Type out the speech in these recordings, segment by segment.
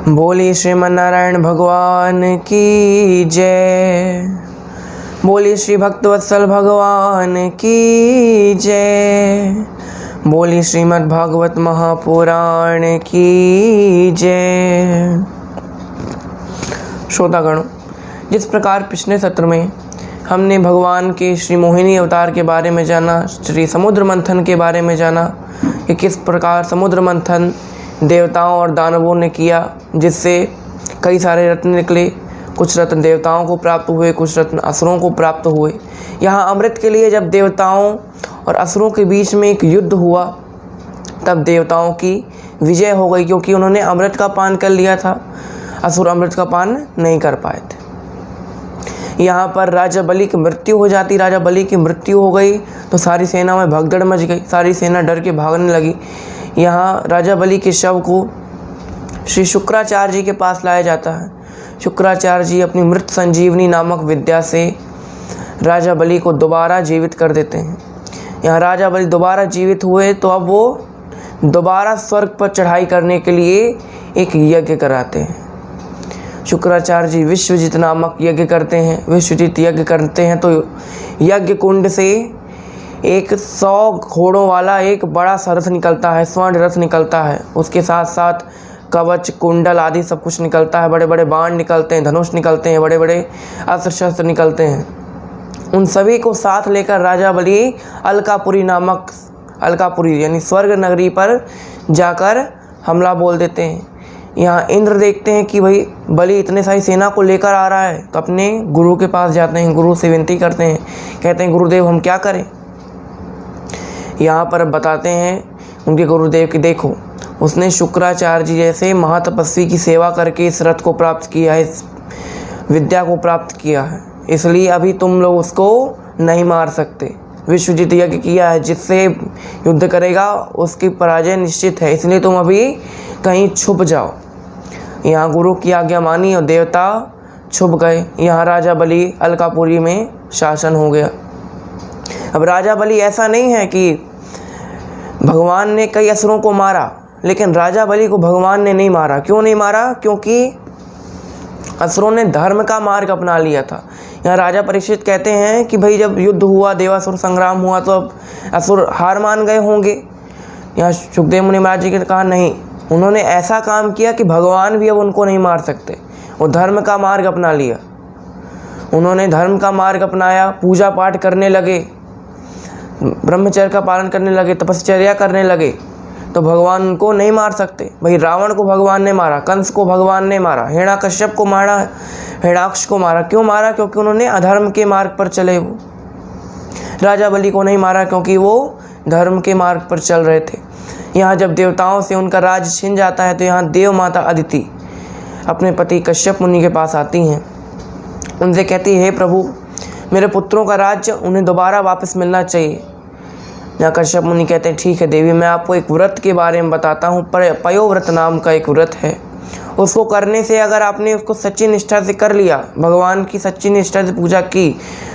बोलिए श्रीमन्नारायण भगवान की जय। बोलिए श्री भक्तवत्सल भगवान की जय। बोलिए श्रीमद् भागवत महापुराण की जय। श्रोतागणों, जिस प्रकार पिछले सत्र में हमने भगवान के श्री मोहिनी अवतार के बारे में जाना, श्री समुद्र मंथन के बारे में जाना कि किस प्रकार समुद्र मंथन देवताओं और दानवों ने किया, जिससे कई सारे रत्न निकले। कुछ रत्न देवताओं को प्राप्त हुए, कुछ रत्न असुरों को प्राप्त हुए। यहाँ अमृत के लिए जब देवताओं और असुरों के बीच में एक युद्ध हुआ, तब देवताओं की विजय हो गई, क्योंकि उन्होंने अमृत का पान कर लिया था। असुर अमृत का पान नहीं कर पाए थे। यहाँ पर राजा बलि की मृत्यु हो जाती। राजा बलि की मृत्यु हो गई तो सारी सेना में भगदड़ मच गई। सारी सेना डर के भागने लगी। यहाँ राजा बलि के शव को श्री शुक्राचार्य जी के पास लाया जाता है। शुक्राचार्य जी अपनी मृत संजीवनी नामक विद्या से राजा बलि को दोबारा जीवित कर देते हैं। यहाँ राजा बलि दोबारा जीवित हुए तो अब वो दोबारा स्वर्ग पर चढ़ाई करने के लिए एक यज्ञ कराते हैं। शुक्राचार्य जी विश्वजित नामक यज्ञ करते हैं। विश्वजित यज्ञ करते हैं तो यज्ञ कुंड से एक 100 घोड़ों वाला एक बड़ा सा रथ निकलता है, स्वर्ण रथ निकलता है। उसके साथ साथ कवच, कुंडल आदि सब कुछ निकलता है। बड़े बड़े बाण निकलते हैं, धनुष निकलते हैं, बड़े बड़े अस्त्र शस्त्र निकलते हैं। उन सभी को साथ लेकर राजा बलि अलकापुरी नामक, अलकापुरी यानी स्वर्ग नगरी पर जाकर हमला बोल देते हैं। यहाँ इंद्र देखते हैं कि भाई बलि इतने सारी सेना को लेकर आ रहा है, तो अपने गुरु के पास जाते हैं। गुरु से विनती करते हैं, कहते हैं गुरुदेव हम क्या करें। यहाँ पर बताते हैं उनके गुरुदेव कि देखो, उसने शुक्राचार्य जी जैसे महातपस्वी की सेवा करके इस रथ को प्राप्त किया है, इस विद्या को प्राप्त किया है, इसलिए अभी तुम लोग उसको नहीं मार सकते। विश्वजित यज्ञ किया है, जिससे युद्ध करेगा उसकी पराजय निश्चित है, इसलिए तुम अभी कहीं छुप जाओ। यहाँ गुरु की आज्ञा मानी और देवता छुप गए। यहाँ राजा बलि अलकापुरी में शासन हो गया। अब राजा बलि ऐसा नहीं है कि भगवान ने कई असुरों को मारा, लेकिन राजा बलि को भगवान ने नहीं मारा। क्यों नहीं मारा? क्योंकि असुरों ने धर्म का मार्ग अपना लिया था। यहाँ राजा परीक्षित कहते हैं कि भाई जब युद्ध हुआ, देवासुर संग्राम हुआ, तो अब असुर हार मान गए होंगे। यहाँ सुखदेव मुनि महाराज जी ने कहा नहीं, उन्होंने ऐसा काम किया कि भगवान भी अब उनको नहीं मार सकते। वो धर्म का मार्ग अपना लिया। उन्होंने धर्म का मार्ग अपनाया, पूजा पाठ करने लगे, ब्रह्मचर्य का पालन करने लगे, तपश्चर्या करने लगे, तो भगवान उनको नहीं मार सकते। भाई रावण को भगवान ने मारा, कंस को भगवान ने मारा, हिरण्याकश्यप को मारा, हिरण्याक्ष को मारा। क्यों मारा? क्योंकि उन्होंने अधर्म के मार्ग पर चले। वो राजा बलि को नहीं मारा क्योंकि वो धर्म के मार्ग पर चल रहे थे। यहाँ जब देवताओं से उनका राज छिन जाता है, तो यहाँ देव माता अदिति अपने पति कश्यप मुनि के पास आती हैं। उनसे कहती है, हे प्रभु, मेरे पुत्रों का राज्य उन्हें दोबारा वापस मिलना चाहिए। यहाँ कश्यप मुनि कहते हैं, ठीक है देवी, मैं आपको एक व्रत के बारे में बताता हूँ। पयोव्रत नाम का एक व्रत है। उसको करने से अगर आपने उसको सच्ची निष्ठा से कर लिया, भगवान की सच्ची निष्ठा से पूजा की,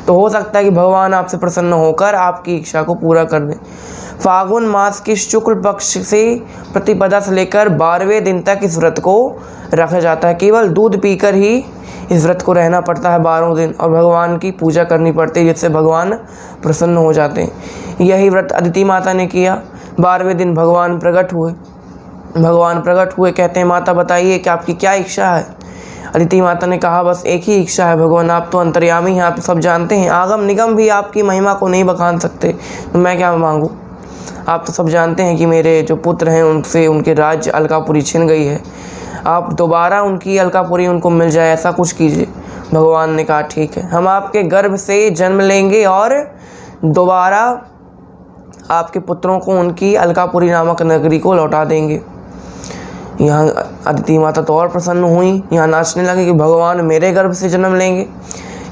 तो हो सकता है कि भगवान आपसे प्रसन्न होकर आपकी इच्छा को पूरा कर दें। फागुन मास की शुक्ल पक्ष से प्रतिपदा से लेकर 12वें दिन तक इस व्रत को रखा जाता है। केवल दूध पीकर ही इस व्रत को रहना पड़ता है 12 दिन, और भगवान की पूजा करनी पड़ती है, जिससे भगवान प्रसन्न हो जाते हैं। यही व्रत अदिति माता ने किया। 12वें दिन भगवान प्रकट हुए। कहते हैं, माता बताइए कि आपकी क्या इच्छा है। अदिति माता ने कहा, बस एक ही इच्छा है भगवान, आप तो अंतर्यामी हैं, आप तो सब जानते हैं, आगम निगम भी आपकी महिमा को नहीं बखान सकते, तो मैं क्या मांगूँ। आप तो सब जानते हैं कि मेरे जो पुत्र हैं उनसे उनके राज्य अलकापुरी छिन गई है, आप दोबारा उनकी अलकापुरी उनको मिल जाए, ऐसा कुछ कीजिए। भगवान ने कहा, ठीक है, हम आपके गर्भ से जन्म लेंगे और दोबारा आपके पुत्रों को उनकी अलकापुरी नामक नगरी को लौटा देंगे। यहाँ अदिति माता तो और प्रसन्न हुई, यहाँ नाचने लगे कि भगवान मेरे गर्भ से जन्म लेंगे।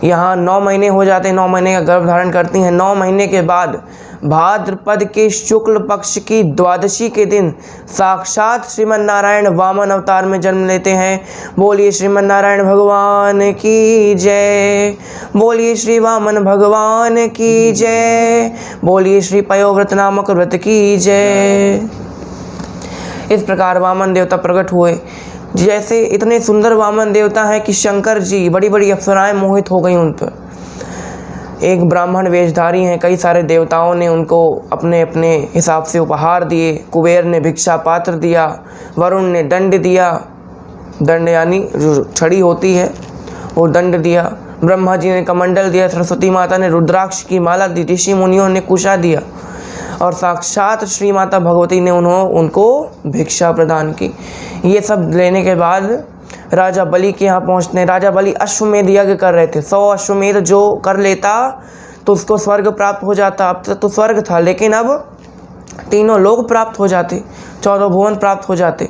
यहाँ 9 महीने हो जाते हैं, 9 महीने का गर्भ धारण करती हैं। 9 महीने के बाद भाद्रपद के शुक्ल पक्ष की द्वादशी के दिन साक्षात श्रीमन्नारायण वामन अवतार में जन्म लेते हैं। बोलिए श्रीमन्नारायण भगवान की जय। बोलिए श्री वामन भगवान की जय। बोलिए श्री पयोव्रत नामक व्रत की जय। इस प्रकार वामन देवता प्रकट हुए। जैसे इतने सुंदर वामन देवता हैं कि शंकर जी बड़ी बड़ी अप्सराएं मोहित हो गई उन पर। एक ब्राह्मण वेशधारी हैं, कई सारे देवताओं ने उनको अपने अपने हिसाब से उपहार दिए। कुबेर ने भिक्षा पात्र दिया, वरुण ने दंड दिया, दंड यानी जो छड़ी होती है वो दंड दिया, ब्रह्मा जी ने कमंडल दिया, सरस्वती माता ने रुद्राक्ष की माला दी, ऋषि मुनियों ने कुशा दिया और साक्षात श्री माता भगवती ने उनको भिक्षा प्रदान की। ये सब लेने के बाद राजा बलि के यहाँ पहुँचते हैं। राजा बलि अश्वमेध यज्ञ कर रहे थे। 100 अश्वमेध जो कर लेता तो उसको स्वर्ग प्राप्त हो जाता। अब तक तो स्वर्ग था, लेकिन अब तीनों लोग प्राप्त हो जाते, 14 भुवन प्राप्त हो जाते।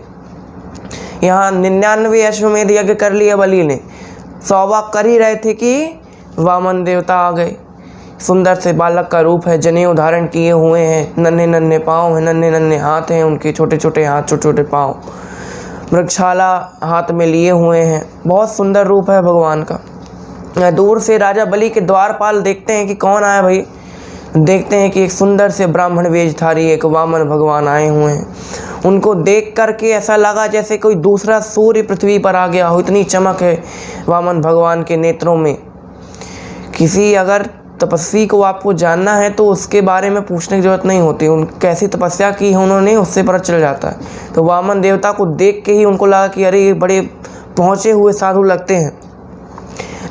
यहाँ 99 अश्वमेध यज्ञ कर लिया बलि ने। 100वां कर ही रहे थे कि वामन देवता आ गए। सुंदर से बालक का रूप है, जनेऊ धारण किए हुए हैं, नन्हे नन्हे पाँव हैं, नन्हे नन्हे हाथ हैं उनके, छोटे छोटे हाथ, छोटे छोटे पाँव, वृक्षाला हाथ में लिए हुए हैं। बहुत सुंदर रूप है भगवान का। दूर से राजा बलि के द्वारपाल देखते हैं कि कौन आया भाई। देखते हैं कि एक सुंदर से ब्राह्मण वेशधारी एक वामन भगवान आए हुए हैं। उनको देख करके ऐसा लगा जैसे कोई दूसरा सूर्य पृथ्वी पर आ गया हो, इतनी चमक है वामन भगवान के नेत्रों में। किसी अगर तपस्वी को आपको जानना है तो उसके बारे में पूछने की जरूरत नहीं होती, उन कैसी तपस्या की है उन्होंने उससे पता चल जाता है। तो वामन देवता को देख के ही उनको लगा कि अरे ये बड़े पहुँचे हुए साधु लगते हैं।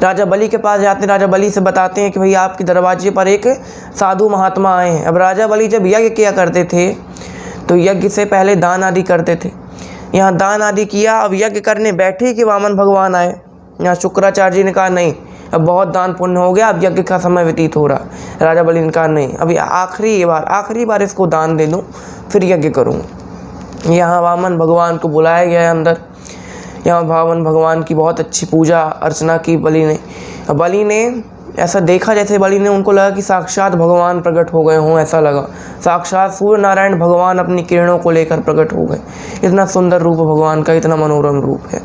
राजा बलि के पास जाते हैं, राजा बलि से बताते हैं कि भाई आपके दरवाजे पर एक साधु महात्मा आए हैं। अब राजा बलि जब यज्ञ किया करते थे तो यज्ञ से पहले दान आदि करते थे। यहाँ दान आदि किया, अब यज्ञ करने बैठे कि वामन भगवान आए। यहाँ शुक्राचार्य जी ने कहा नहीं, अब बहुत दान पुण्य हो गया, अब यज्ञ का समय व्यतीत हो रहा। राजा बलि ने कहा नहीं, अभी आखिरी बार इसको दान दे दूँ फिर यज्ञ करूँगा। यहाँ वामन भगवान को बुलाया गया है अंदर। यहाँ वामन भगवान की बहुत अच्छी पूजा अर्चना की बलि ने। बलि ने ऐसा देखा जैसे बलि ने उनको लगा कि साक्षात भगवान प्रकट हो गए हों, ऐसा लगा साक्षात सूर्य नारायण भगवान अपनी किरणों को लेकर प्रकट हो गए। इतना सुंदर रूप भगवान का, इतना मनोरम रूप है।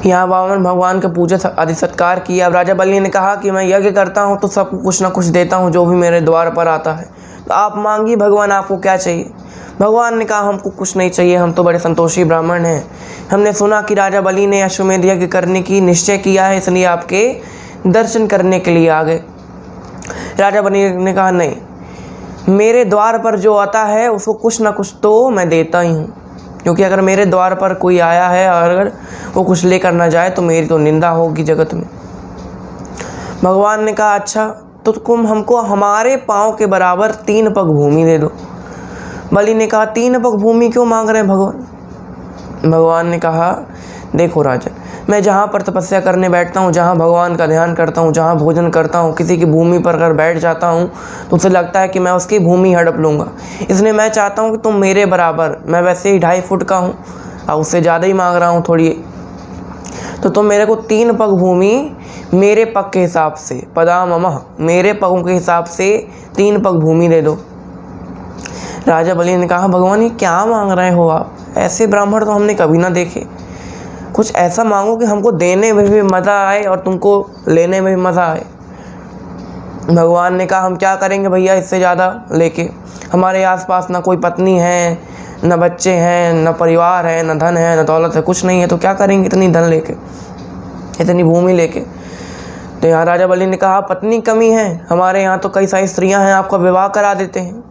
यहाँ वामन भगवान का पूजा आदि सत्कार किया। अब राजा बलि ने कहा कि मैं यज्ञ करता हूँ तो सबको कुछ ना कुछ देता हूँ जो भी मेरे द्वार पर आता है, तो आप मांगिए भगवान आपको क्या चाहिए। भगवान ने कहा हमको कुछ नहीं चाहिए, हम तो बड़े संतोषी ब्राह्मण हैं। हमने सुना कि राजा बलि ने अश्वमेध यज्ञ करने की निश्चय किया है, इसलिए आपके दर्शन करने के लिए आ गए। राजा बलि ने कहा नहीं, मेरे द्वार पर जो आता है उसको कुछ ना कुछ तो मैं देता ही हूँ, क्योंकि अगर मेरे द्वार पर कोई आया है और अगर वो कुछ लेकर ना जाए तो मेरी तो निंदा होगी जगत में। भगवान ने कहा अच्छा तो तुम हमको हमारे पाँव के बराबर 3 पग भूमि दे दो। बलि ने कहा 3 पग भूमि क्यों मांग रहे हैं भगवान। भगवान ने कहा देखो राजन, मैं जहाँ पर तपस्या करने बैठता हूँ, जहाँ भगवान का ध्यान करता हूँ, जहाँ भोजन करता हूँ, किसी की भूमि पर अगर बैठ जाता हूँ तो उसे लगता है कि मैं उसकी भूमि हड़प लूँगा। इसलिए मैं चाहता हूँ कि तुम मेरे बराबर, मैं वैसे ही 2.5 फुट का हूँ और उससे ज़्यादा ही मांग रहा हूँ थोड़ी, तो तुम मेरे को 3 पग भूमि मेरे पग के हिसाब से, पदाममः मेरे पगों के हिसाब से 3 पग भूमि दे दो। राजा बलि ने कहा भगवान ये क्या मांग रहे हो आप, ऐसे ब्राह्मण तो हमने कभी ना देखे। कुछ ऐसा मांगो कि हमको देने में भी मज़ा आए और तुमको लेने में भी मज़ा आए। भगवान ने कहा हम क्या करेंगे भैया इससे ज़्यादा लेके, हमारे आसपास ना कोई पत्नी है, न बच्चे हैं, न परिवार है, न धन है, न दौलत है, कुछ नहीं है, तो क्या करेंगे इतनी धन लेके, इतनी भूमि लेके। तो यहाँ राजा बलि ने कहा पत्नी कमी है, हमारे यहाँ तो कई सारी स्त्रियाँ हैं, आपका विवाह करा देते हैं।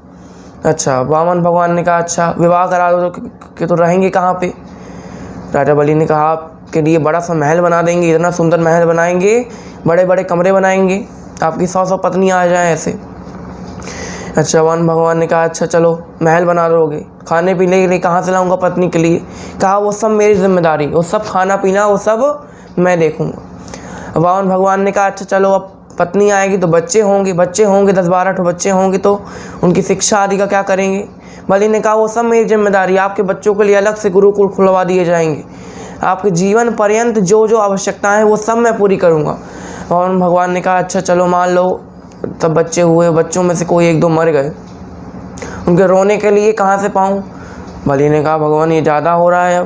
अच्छा, वामन भगवान ने कहा अच्छा विवाह करा दो तो रहेंगे कहाँ पे। राजा बलि ने कहा आपके लिए बड़ा सा महल बना देंगे, इतना सुंदर महल बनाएंगे, बड़े बड़े कमरे बनाएंगे, आपकी 100 पत्नियाँ आ जाएं ऐसे। अच्छा, वामन भगवान ने कहा अच्छा चलो महल बना दोगे, खाने पीने के लिए कहाँ से लाऊंगा पत्नी के लिए। कहा वो सब मेरी जिम्मेदारी, वो सब खाना पीना वो सब मैं देखूँगा। वामन भगवान ने कहा अच्छा चलो अब पत्नी आएगी तो बच्चे होंगे 10-12 बच्चे होंगे तो उनकी शिक्षा आदि का क्या करेंगे। बलि ने कहा वो सब मेरी जिम्मेदारी, आपके बच्चों के लिए अलग से गुरुकुल खुलवा दिए जाएंगे, आपके जीवन पर्यंत जो जो आवश्यकताएं हैं वो सब मैं पूरी करूँगा। और भगवान ने कहा अच्छा चलो मान लो तब बच्चे हुए, बच्चों में से कोई 1-2 मर गए, उनके रोने के लिए कहाँ से पाऊँ। बलि ने कहा भगवान ये ज़्यादा हो रहा है,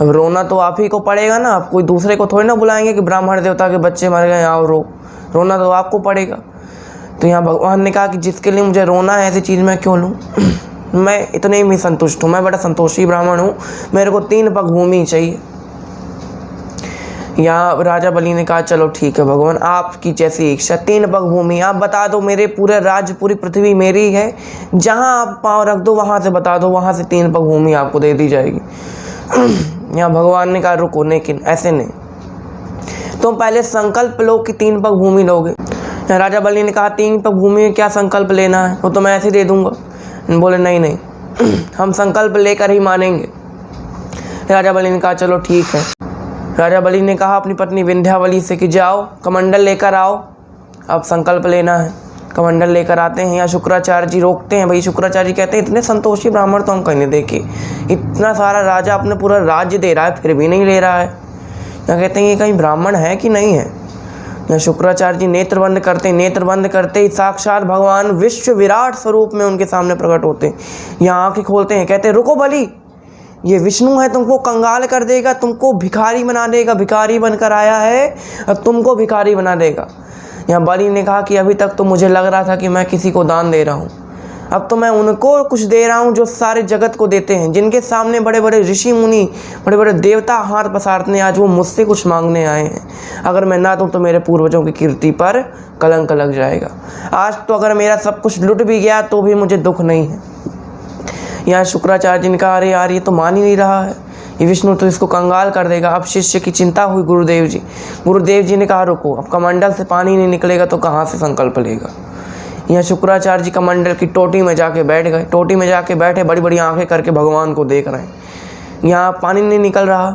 अब रोना तो आप ही को पड़ेगा ना, आप कोई दूसरे को थोड़ी ना बुलाएंगे कि ब्राह्मण देवता के बच्चे मर गए आओ रोना तो आपको पड़ेगा। तो यहाँ भगवान ने कहा कि जिसके लिए मुझे रोना है ऐसी चीज़ मैं क्यों लूँ, मैं इतने में संतुष्ट हूँ, मैं बड़ा संतोषी ब्राह्मण हूँ, मेरे को 3 पग भूमि चाहिए। यहाँ राजा बलि ने कहा चलो ठीक है भगवान, आपकी जैसी इच्छा, 3 पग भूमि आप बता दो, मेरे पूरे राज्य पूरी पृथ्वी मेरी है, जहाँ आप पाँव रख दो वहाँ से बता दो, वहाँ से 3 पग भूमि आपको दे दी जाएगी। यहाँ भगवान ने कहा रुको, लेकिन ऐसे नहीं, तुम पहले संकल्प लो कि 3 पग भूमि लोगे। राजा बलि ने कहा 3 पग भूमि में क्या संकल्प लेना है, वो तो मैं ऐसे दे दूंगा। बोले नहीं नहीं, हम संकल्प लेकर ही मानेंगे। राजा बलि ने कहा चलो ठीक है। राजा बलि ने कहा अपनी पत्नी विंध्यावली से कि जाओ कमंडल लेकर आओ, अब संकल्प लेना है। कमंडल लेकर आते हैं। यहाँ शुक्राचार्य जी रोकते हैं। भाई शुक्राचार्य जी कहते हैं इतने संतोषी ब्राह्मण तो हम कहीं नहीं देखे, इतना सारा राजा अपने पूरा राज्य दे रहा है फिर भी नहीं ले रहा है। यहाँ कहते हैं ये कहीं ब्राह्मण है कि नहीं है। यहाँ शुक्राचार्य जी नेत्र बंद करते हैं, नेत्र बंद करते ही साक्षात भगवान विश्व विराट स्वरूप में उनके सामने प्रकट होते हैं। यहाँ आंखें खोलते हैं, कहते हैं रुको बलि, ये विष्णु है, तुमको कंगाल कर देगा, तुमको भिखारी बना देगा, भिखारी बनकर आया है और तुमको भिखारी बना देगा। यहाँ बलि ने कहा कि अभी तक तो मुझे लग रहा था कि मैं किसी को दान दे रहा हूँ, अब तो मैं उनको कुछ दे रहा हूँ जो सारे जगत को देते हैं, जिनके सामने बड़े बड़े ऋषि मुनि, बड़े बड़े देवता हाथ पसारते, आज वो मुझसे कुछ मांगने आए हैं। अगर मैं ना दूँ तो मेरे पूर्वजों की कीर्ति पर कलंक लग जाएगा। आज तो अगर मेरा सब कुछ लुट भी गया तो भी मुझे दुख नहीं है। यहाँ शुक्राचार्य जी ने कहा अरे यार ये तो मान ही नहीं रहा है, ये विष्णु तो इसको कंगाल कर देगा। अब शिष्य की चिंता हुई गुरुदेव जी ने कहा रुको, अब कमंडल से पानी नहीं निकलेगा तो कहाँ से संकल्प लेगा। यहाँ शुक्राचार्य जी कमंडल की टोटी में जाके बैठ गए। टोटी में जाके बैठे, बड़ी बड़ी आंखें करके भगवान को देख रहे हैं। यहाँ पानी नहीं निकल रहा।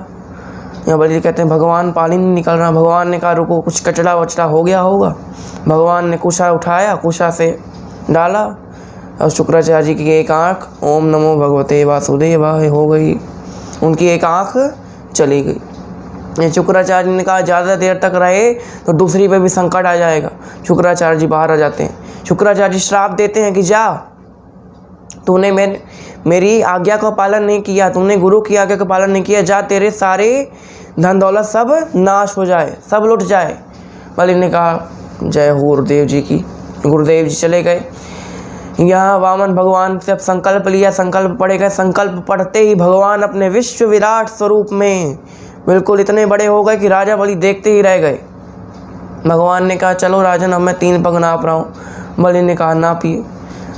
यहाँ बलि कहते हैं भगवान पानी नहीं निकल रहा। भगवान ने कहा रुको, कुछ कचड़ा वचड़ा हो गया होगा। भगवान ने कुशा उठाया, कुशा से डाला और शुक्राचार्य जी की एक आँख ओम नमो भगवते वासुदेवाय हो गई, उनकी एक आँख चली गई। शुक्राचार्य ने कहा ज़्यादा देर तक रहे तो दूसरी पे भी संकट आ जाएगा। शुक्राचार्य जी बाहर आ जाते हैं। शुक्राचार्य जी श्राप देते हैं कि जा, तूने मेरी आज्ञा का पालन नहीं किया, तूने गुरु की आज्ञा का पालन नहीं किया, जा तेरे सारे धन दौलत सब नाश हो जाए, सब लुट जाए। बलि ने कहा जय हो गुरुदेव जी की। गुरुदेव जी चले गए। यहाँ वामन भगवान से अब संकल्प लिया, संकल्प पढ़े गए। संकल्प पढ़ते ही भगवान अपने विश्व विराट स्वरूप में बिल्कुल इतने बड़े हो गए कि राजा बलि देखते ही रह गए। भगवान ने कहा चलो राजन, अब मैं 3 पग नाप रहा हूँ। बलि ने कहा नापिए।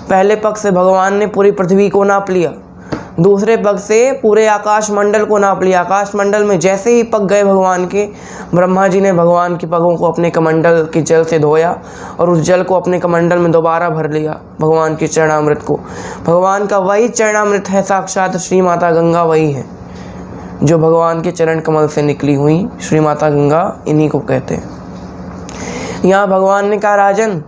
पहले पग से भगवान ने पूरी पृथ्वी को नाप लिया, दूसरे पग से पूरे आकाश मंडल को नाप लिया। आकाश मंडल में जैसे ही पग गए भगवान के, ब्रह्मा जी ने भगवान के पगों को अपने कमंडल के जल से धोया और उस जल को अपने कमंडल में दोबारा भर लिया, भगवान के चरणामृत को। भगवान का वही चरणामृत है, साक्षात श्री माता गंगा वही है जो भगवान के चरण कमल से निकली हुई श्री माता गंगा, इन्हीं को कहते हैं। यहाँ भगवान ने कहा राजन,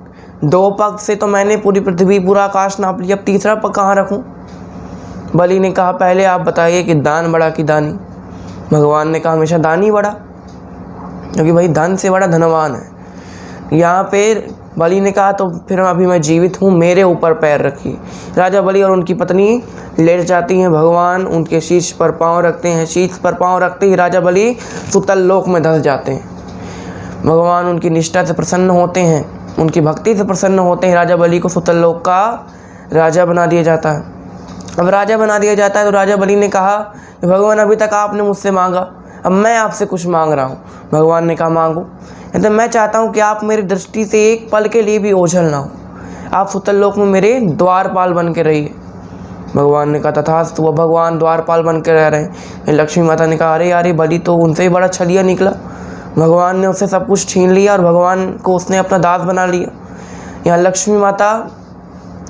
2 पग से तो मैंने पूरी पृथ्वी पूरा आकाश नाप लिया, अब तीसरा पग कहाँ रखूँ। बलि ने कहा पहले आप बताइए कि दान बड़ा कि दानी। भगवान ने कहा हमेशा दानी बड़ा, क्योंकि भाई धन से बड़ा धनवान है। यहाँ पे बलि ने कहा तो फिर अभी मैं जीवित हूँ, मेरे ऊपर पैर रखिए। राजा बलि और उनकी पत्नी लेट जाती हैं। भगवान उनके शीश पर पाँव रखते हैं। शीश पर पाँव रखते ही राजा बलि सुतल लोक में धंस जाते हैं। भगवान उनकी निष्ठा से प्रसन्न होते हैं, उनकी भक्ति से प्रसन्न होते हैं। राजा बलि को सुतल लोक का राजा बना दिया जाता है। अब राजा बना दिया जाता है तो राजा बलि ने कहा कि भगवान अभी तक आपने मुझसे मांगा, अब मैं आपसे कुछ मांग रहा हूँ। भगवान ने कहा मांगो। तो मैं चाहता हूँ कि आप मेरी दृष्टि से एक पल के लिए भी ओझल ना हो, आप सुतल लोक में मेरे द्वारपाल बन के रहिए। भगवान ने कहा तथास्तु। वो भगवान द्वारपाल बन के रह रहे हैं। लक्ष्मी माता ने कहा अरे यार ये बलि तो उनसे ही बड़ा छलिया निकला। भगवान ने उससे सब कुछ छीन लिया और भगवान को उसने अपना दास बना लिया। यहाँ लक्ष्मी माता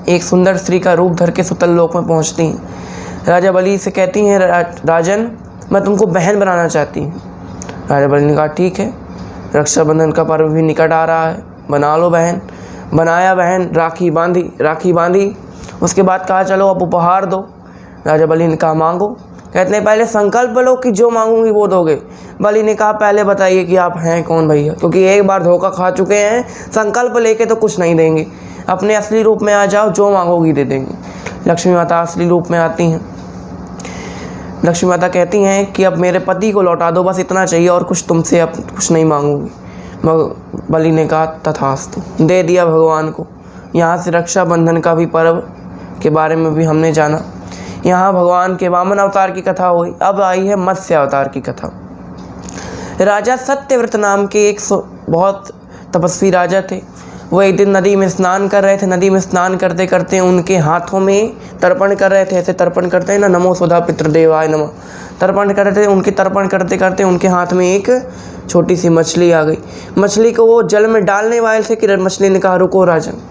एक सुंदर स्त्री का रूप धर के सुतल लोक में पहुँचती हैं। राजा बलि से कहती हैं राजन, मैं तुमको बहन बनाना चाहती हूँ। राजा बलि ने कहा ठीक है, रक्षाबंधन का पर्व भी निकट आ रहा है, बना लो बहन। बनाया बहन, राखी बांधी। उसके बाद कहा चलो अब उपहार दो। राजा बलि ने कहा मांगो। कहते हैं पहले संकल्प लो कि जो मांगूंगी वो दोगे। बलि ने कहा पहले बताइए कि आप हैं कौन भैया, क्योंकि एक बार धोखा खा चुके हैं, संकल्प लेके तो कुछ नहीं देंगे। अपने असली रूप में आ जाओ, जो मांगोगी दे देंगे। लक्ष्मी माता असली रूप में आती हैं। लक्ष्मी माता कहती हैं कि अब मेरे पति को लौटा दो, बस इतना चाहिए और कुछ तुमसे अब कुछ नहीं मांगूंगी। बलि ने कहा तथास्तु, दे दिया भगवान को। यहाँ से रक्षाबंधन का भी पर्व के बारे में भी हमने जाना। यहाँ भगवान के वामन अवतार की कथा हुई। अब आई है मत्स्य अवतार की कथा। राजा सत्यव्रत नाम के एक बहुत तपस्वी राजा थे। वो एक दिन नदी में स्नान कर रहे थे। नदी में स्नान करते करते उनके हाथों में तर्पण कर रहे थे। ऐसे तर्पण करते हैं ना, नमो सुधा पितृदेवाय नमः, तर्पण कर रहे थे। उनके तर्पण करते करते उनके हाथ में एक छोटी सी मछली आ गई। मछली को वो जल में डालने वाले थे कि मछली ने कहा, रुको राजन,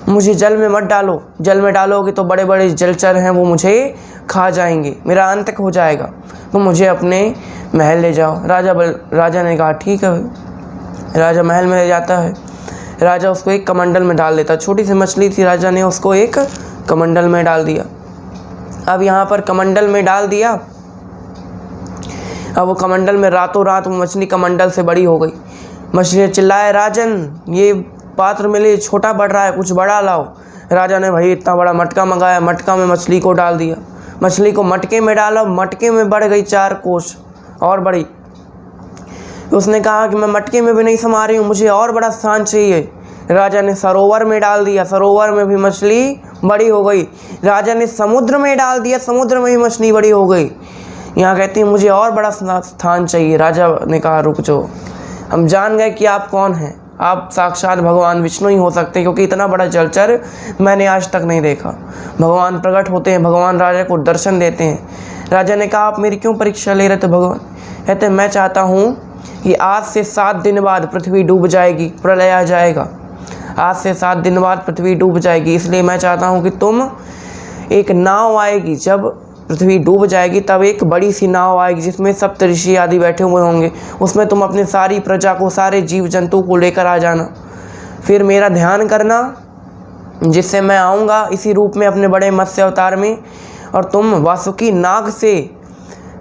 मुझे जल में मत डालो, जल में डालोगे तो बड़े बड़े जलचर हैं वो मुझे खा जाएंगे, मेरा अंत हो जाएगा, तो मुझे अपने महल ले जाओ। राजा ने कहा ठीक है भाई। राजा महल में ले जाता है। राजा उसको एक कमंडल में डाल देता। छोटी सी मछली थी, राजा ने उसको एक कमंडल में डाल दिया। अब यहाँ पर कमंडल में डाल दिया। अब वो कमंडल में रातों रात वो मछली कमंडल से बड़ी हो गई। मछली ने चिल्लाया, राजन ये पात्र मेरे छोटा बढ़ रहा है, कुछ बड़ा लाओ। राजा ने भाई इतना बड़ा मटका मंगाया, मटका में मछली को डाल दिया। मछली को मटके में डाला, मटके में बढ़ गई 4 कोस और बड़ी। उसने कहा कि मैं मटके में भी नहीं समा रही हूँ, मुझे और बड़ा स्थान चाहिए। राजा ने सरोवर में डाल दिया, सरोवर में भी मछली बड़ी हो गई। राजा ने समुद्र में डाल दिया, समुद्र में भी मछली बड़ी हो गई। यहाँ कहती है मुझे और बड़ा स्थान चाहिए। राजा ने कहा रुक जाओ, हम जान गए कि आप कौन हैं, आप साक्षात भगवान विष्णु ही हो सकते हैं, क्योंकि इतना बड़ा जलचर मैंने आज तक नहीं देखा। भगवान प्रकट होते हैं, भगवान राजा को दर्शन देते हैं। राजा ने कहा आप मेरी क्यों परीक्षा ले रहे थे भगवान? कहते मैं चाहता हूँ कि आज से 7 दिन बाद पृथ्वी डूब जाएगी, प्रलय आ जाएगा। आज से 7 दिन बाद पृथ्वी डूब जाएगी, इसलिए मैं चाहता हूँ कि तुम एक नाव आएगी, जब पृथ्वी डूब जाएगी तब एक बड़ी सी नाव आएगी जिसमें सप्तऋषि आदि बैठे हुए होंगे। उसमें तुम अपने सारी प्रजा को, सारे जीव जंतु को लेकर आ जाना। फिर मेरा ध्यान करना, जिससे मैं आऊँगा इसी रूप में अपने बड़े मत्स्य अवतार में, और तुम वासुकी नाग से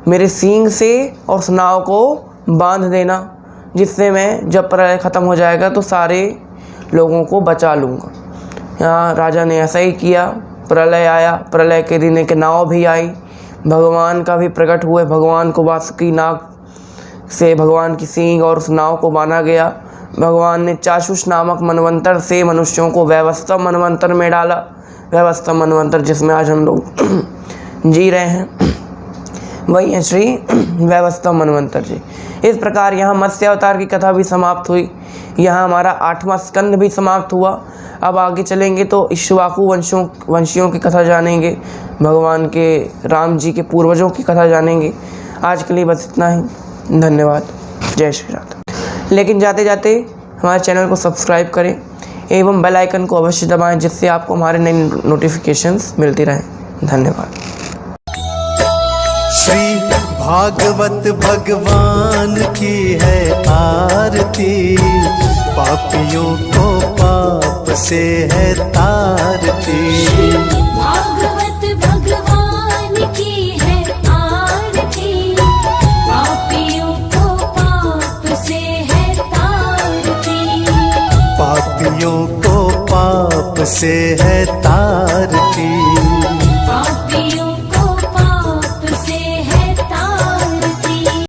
मेरे सींग से और उस नाव को बांध देना, जिससे मैं जब प्रलय ख़त्म हो जाएगा तो सारे लोगों को बचा लूँगा। यहाँ राजा ने ऐसा ही किया। प्रलय आया, प्रलय के दिन एक नाव भी आई, भगवान का भी प्रकट हुए। भगवान को वासुकी नाग से भगवान की सींग और उस नाव को बांधा गया। भगवान ने चाक्षुष नामक मनवंतर से मनुष्यों को वैवस्वत मनवंतर में डाला। वैवस्वत मनवंतर जिसमें आज हम लोग जी रहे हैं, वही है श्री वैवस्वत मनवंतर जी। इस प्रकार यहाँ मत्स्य अवतार की कथा भी समाप्त हुई। यहाँ हमारा 8वां स्कंद भी समाप्त हुआ। अब आगे चलेंगे तो इक्ष्वाकु वंशियों की कथा जानेंगे, भगवान के राम जी के पूर्वजों की कथा जानेंगे। आज के लिए बस इतना ही। धन्यवाद। जय श्री राम। लेकिन जाते जाते हमारे चैनल को सब्सक्राइब करें एवं बेल आइकन को अवश्य दबाएं, जिससे आपको हमारे नई नोटिफिकेशंस मिलती रहें। धन्यवाद। श्री भागवत भगवान की है आरती, पापियों को पाप से है तारती। भागवत भगवान की है आरती, पापियों को पाप से है तारती। पापियों को पाप से है तारती।